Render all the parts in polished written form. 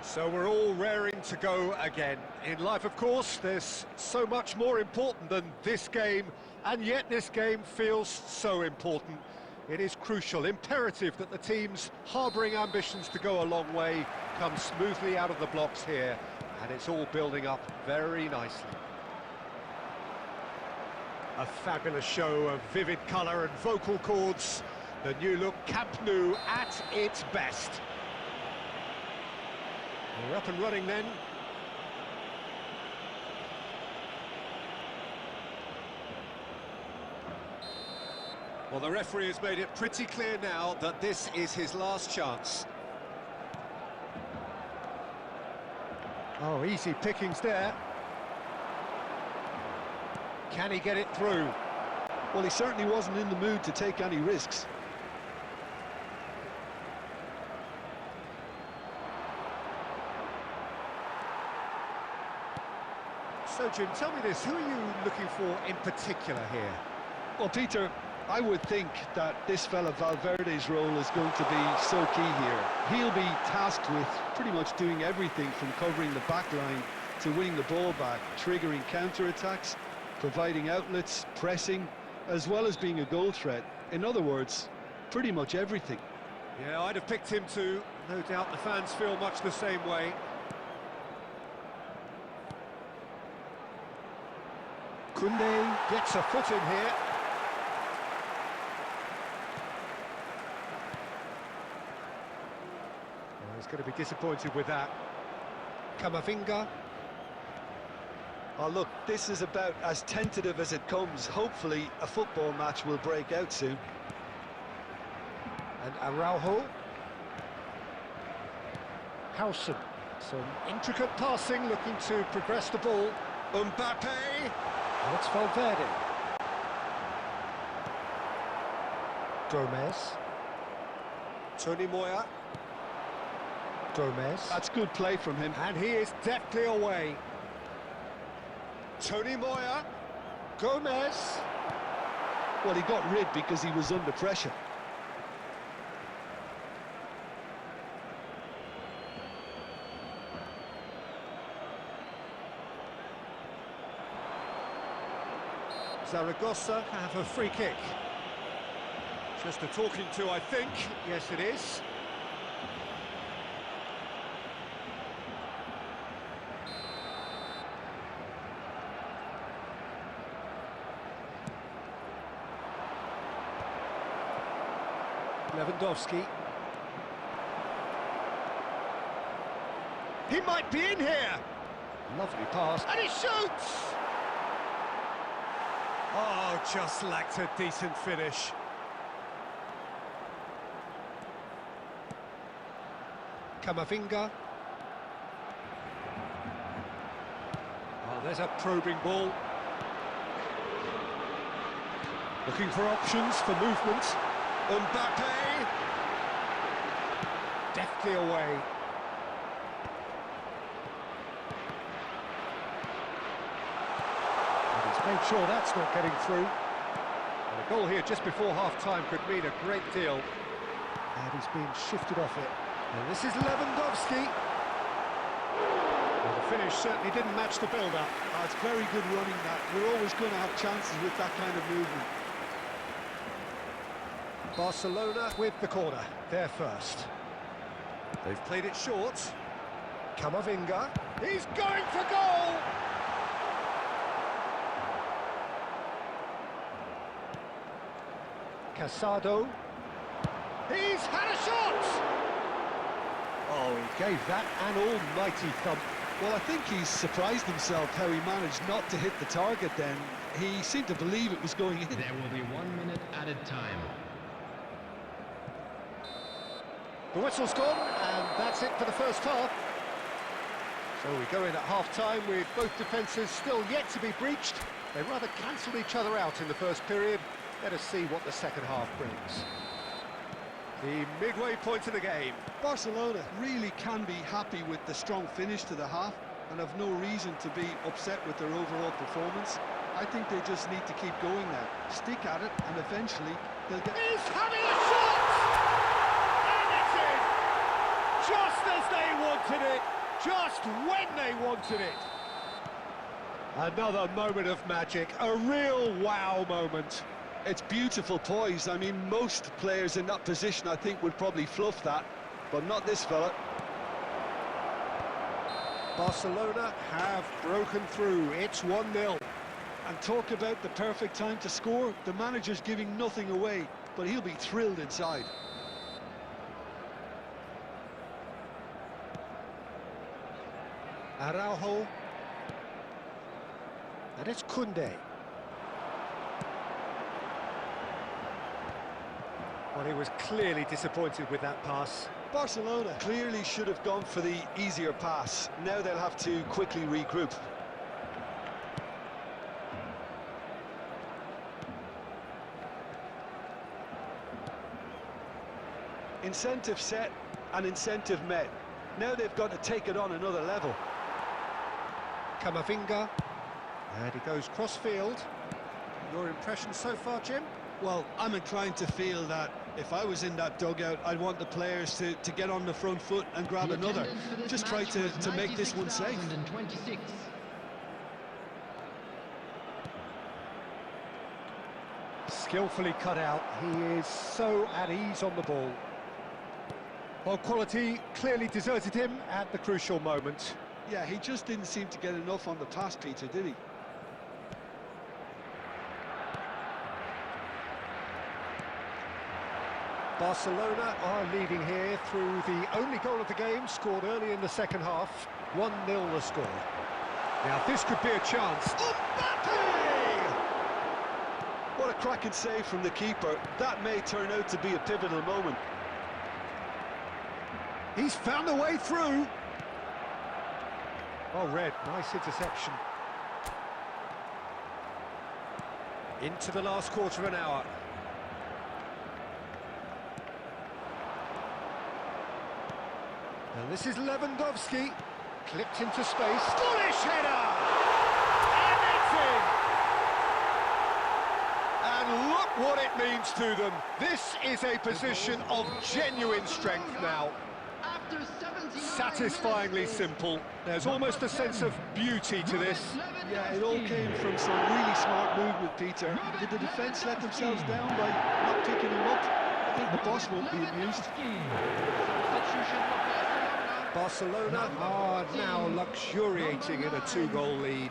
So we're all raring to go again. In life, of course, there's so much more important than this game, and yet this game feels so important. It is crucial, imperative that the teams harbouring ambitions to go a long way come smoothly out of the blocks here, and it's all building up very nicely. A fabulous show of vivid colour and vocal cords. The new look Camp Nou at its best. We're up and running then. Well, the referee has made it pretty clear now that this is his last chance. Oh, easy pickings there. Can he get it through? Well, he certainly wasn't in the mood to take any risks. So, Jim, tell me this, who are you looking for in particular here? Well, Peter, I would think that this fella Valverde's role is going to be so key here. He'll be tasked with pretty much doing everything from covering the back line to winning the ball back, triggering counter-attacks, providing outlets, pressing, as well as being a goal threat. In other words, pretty much everything. Yeah, I'd have picked him too. No doubt the fans feel much the same way. Koundé gets a foot in here. Well, he's going to be disappointed with that. Camavinga. Oh, look, this is about as tentative as it comes. Hopefully, a football match will break out soon. And Araujo. Howson. Some intricate passing, looking to progress the ball. Mbappe. And it's Valverde. Gomez. Tony Moya. Gomez. That's good play from him. And he is deftly away. Tony Moya. Gomez. Well, he got rid because he was under pressure. Zaragoza have a free kick. Just a talking to, I think. Yes, it is. Lewandowski. He might be in here. Lovely pass. And he shoots! Oh, just lacked a decent finish. Camavinga. Oh, there's a probing ball. Looking for options for movement. Mbappe. Deftly away. Make sure that's not getting through. And a goal here just before half-time could mean a great deal. And he's being shifted off it. And this is Lewandowski. Well, the finish certainly didn't match the build-up. Oh, it's very good running that. You're always going to have chances with that kind of movement. Barcelona with the corner. They're first. They've played it short. Camavinga. He's going for goal! Casado. He's had a shot! Oh, he gave that an almighty thump. Well, I think he's surprised himself how he managed not to hit the target then. He seemed to believe it was going in. There will be 1 minute added time. The whistle's gone, and that's it for the first half. So we go in at half-time with both defences still yet to be breached. They rather cancelled each other out in the first period. Let us see what the second half brings. The midway point of the game. Barcelona really can be happy with the strong finish to the half and have no reason to be upset with their overall performance. I think they just need to keep going now. Stick at it, and eventually they'll get... He's having a shot! And it's in! Just as they wanted it! just when they wanted it. Another moment of magic, a real wow moment. It's beautiful poise. I mean, most players in that position, I think, would probably fluff that, but not this fella. Barcelona have broken through. It's 1-0. And talk about the perfect time to score. The manager's giving nothing away, but he'll be thrilled inside. Araujo. And it's Koundé. Well, he was clearly disappointed with that pass. Barcelona clearly should have gone for the easier pass. Now they'll have to quickly regroup. Incentive set and incentive met. Now they've got to take it on another level. Camavinga. And he goes cross-field. Your impression so far, Jim? Well, I'm inclined to feel that if I was in that dugout, I'd want the players to get on the front foot and grab another. Just try to make this one safe. Skillfully cut out. He is so at ease on the ball. Well, quality clearly deserted him at the crucial moment. Yeah, he just didn't seem to get enough on the pass, Peter, did he? Barcelona are leading here through the only goal of the game, scored early in the second half. 1-0 the score. Now this could be a chance. Mbappe! What a cracking save from the keeper. That may turn out to be a pivotal moment. He's found a way through. Oh, Red, nice interception. Into the last quarter of an hour. And this is Lewandowski, clipped into space. Foolish header! And it's in! And look what it means to them. This is a position of genuine strength now. Satisfyingly simple. There's almost a sense of beauty to this. Yeah, it all came from some really smart movement, Peter. Did the defence let themselves down by not picking him up? I think the boss won't be amused. Barcelona are now luxuriating in a 2-goal lead.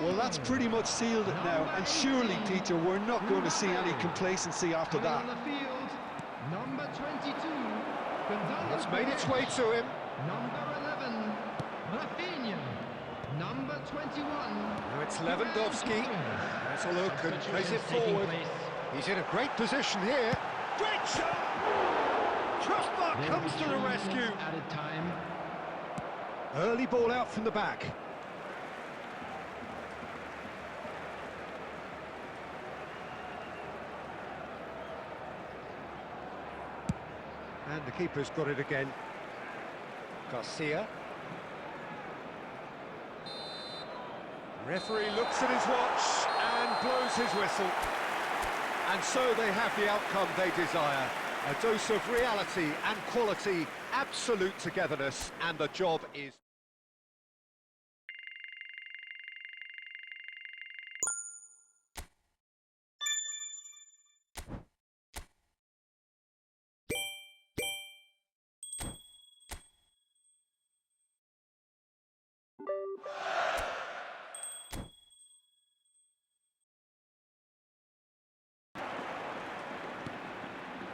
Well, that's pretty much sealed it now, and surely, Peter, we're not going to see any complacency after that. Number 22. It's made its way to him. Number 11, Rafinha. Number 21. Now it's Lewandowski. Has a look and plays it forward. He's in a great position here. Great shot! Crossbar comes to the rescue. Added time. Early ball out from the back. And the keeper's got it again. Garcia. Referee looks at his watch and blows his whistle. And so they have the outcome they desire. A dose of reality and quality, absolute togetherness, and the job is...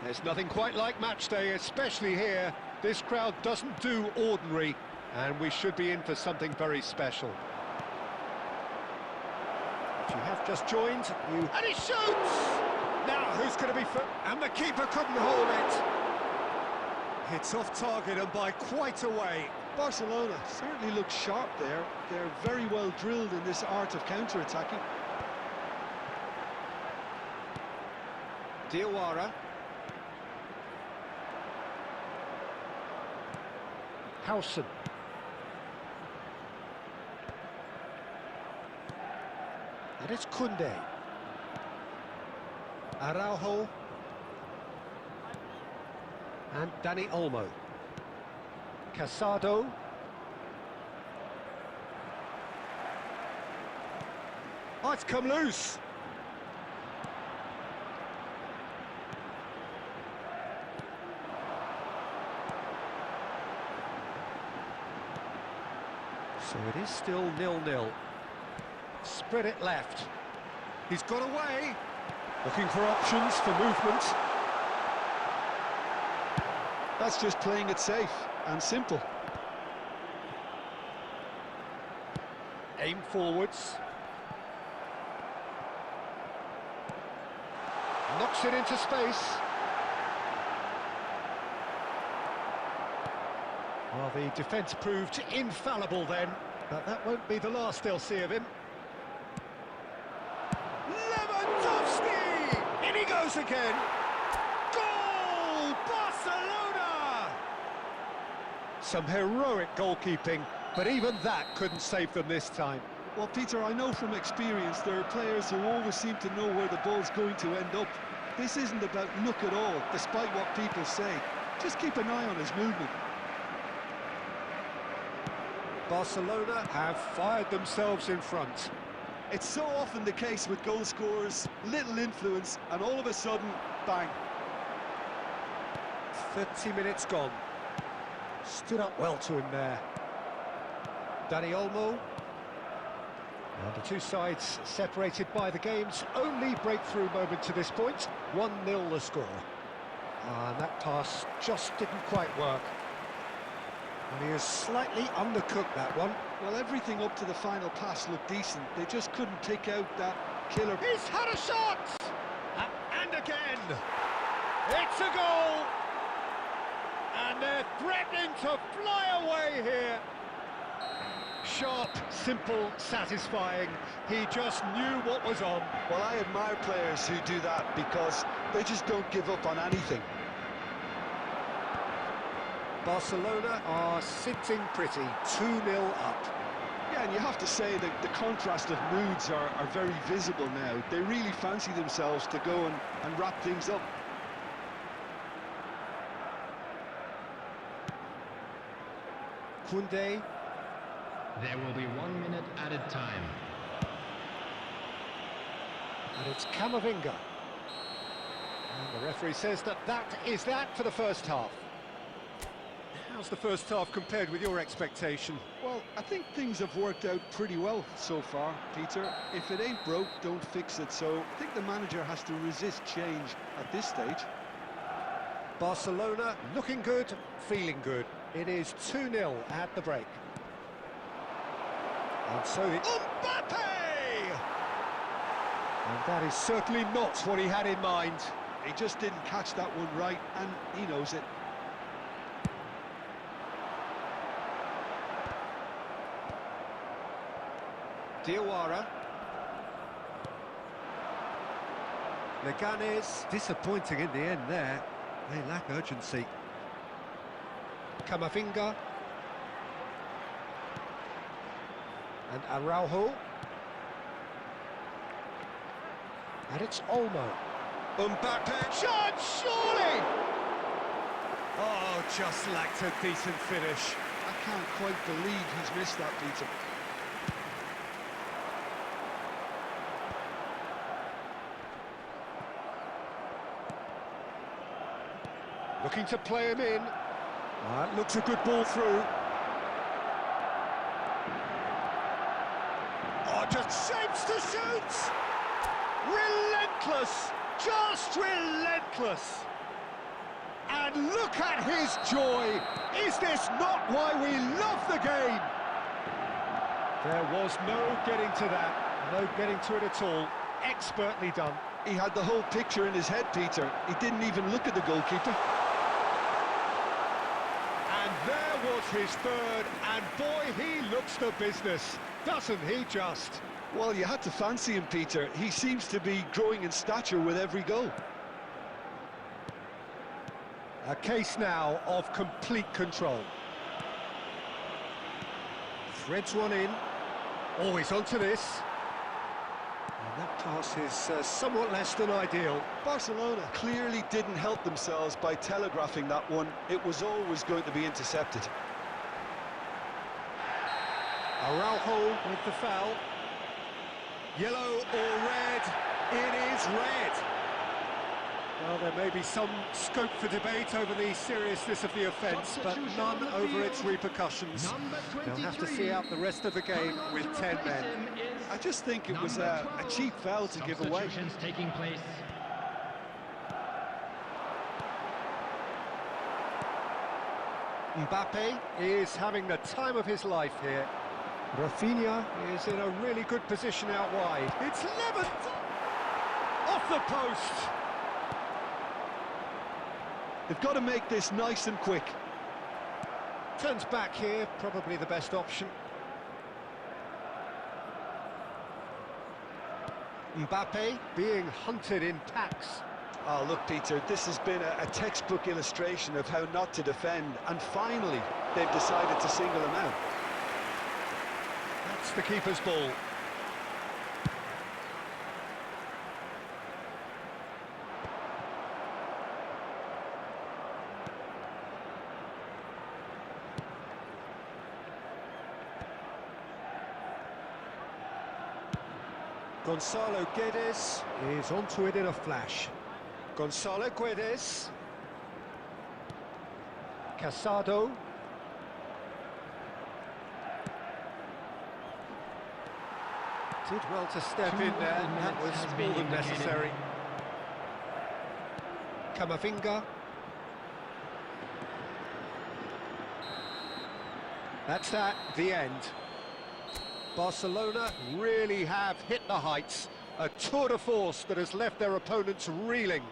There's nothing quite like match day, especially here. This crowd doesn't do ordinary, and we should be in for something very special. If you have just joined, you... And he shoots! Now, who's going to be... And the keeper couldn't hold it. It's off target and by quite a way. Barcelona certainly looks sharp there. They're very well drilled in this art of counter-attacking. Diawara. Howson. And it's Koundé. Araujo. And Dani Olmo. Casado. Oh, it's come loose. So it is still 0-0. Spread it left. He's got away. Looking for options for movement. That's just playing it safe and simple. Aim forwards. Knocks it into space. Well, the defence proved infallible then, but that won't be the last they'll see of him. Lewandowski! In he goes again! Goal! Barcelona! Some heroic goalkeeping, but even that couldn't save them this time. Well, Peter, I know from experience there are players who always seem to know where the ball's going to end up. This isn't about luck at all, despite what people say. Just keep an eye on his movement. Barcelona have fired themselves in front. It's so often the case with goal scorers, little influence, and all of a sudden, bang. 30 minutes gone. Stood up well to him there. Dani Olmo. And the two sides separated by the game's only breakthrough moment to this point. 1-0 the score. And that pass just didn't quite work. And he has slightly undercooked that one. Well, everything up to the final pass looked decent. They just couldn't pick out that killer. He's had a shot! And again! It's a goal! And they're threatening to fly away here. Sharp, simple, satisfying. He just knew what was on. Well, I admire players who do that because they just don't give up on anything. Barcelona are sitting pretty, 2-0 up. Yeah, and you have to say that the contrast of moods are very visible now. They really fancy themselves to go and wrap things up. Koundé. There will be 1 minute added time. And it's Camavinga. And the referee says that is that for the first half. How's the first half compared with your expectation? Well, I think things have worked out pretty well so far, Peter. If it ain't broke, don't fix it. So I think the manager has to resist change at this stage. Barcelona looking good, feeling good. It is 2-0 at the break. And so the Mbappe! And that is certainly not what he had in mind. He just didn't catch that one right, and he knows it. Diawara. Leganes, disappointing in the end there. They lack urgency. Camavinga. And Araujo. And it's Olmo. Mbappe. Shot, surely! Oh, just lacked a decent finish. I can't quite believe he's missed that, Peter. Looking to play him in. That looks a good ball through. Oh, just shapes to shoot! Relentless! Just relentless! And look at his joy! Is this not why we love the game? There was no getting to that. No getting to it at all. Expertly done. He had the whole picture in his head, Peter. He didn't even look at the goalkeeper. And there was his third, and boy, he looks the business, doesn't he just? Well, you had to fancy him, Peter. He seems to be growing in stature with every goal. A case now of complete control. Threads one in. Always onto this. And that pass is somewhat less than ideal. Barcelona clearly didn't help themselves by telegraphing that one. It was always going to be intercepted. Araujo with the foul. Yellow or red? It is red. Well, there may be some scope for debate over the seriousness of the offence, but none over its repercussions. They'll have to see out the rest of the game with 10 men. I just think it was a cheap foul to give away. Substitutions taking place. Mbappe is having the time of his life here. Rafinha is in a really good position out wide. It's leveled! Off the post! They've got to make this nice and quick. Turns back here, probably the best option. Mbappe being hunted in packs. Oh, look, Peter, this has been a textbook illustration of how not to defend, and finally they've decided to single him out. That's the keeper's ball. Gonzalo Guedes is onto it in a flash. Gonzalo Guedes. Casado. Did well to step in there, that was more than necessary. Camavinga. That's that, the end. Barcelona really have hit the heights. A tour de force that has left their opponents reeling.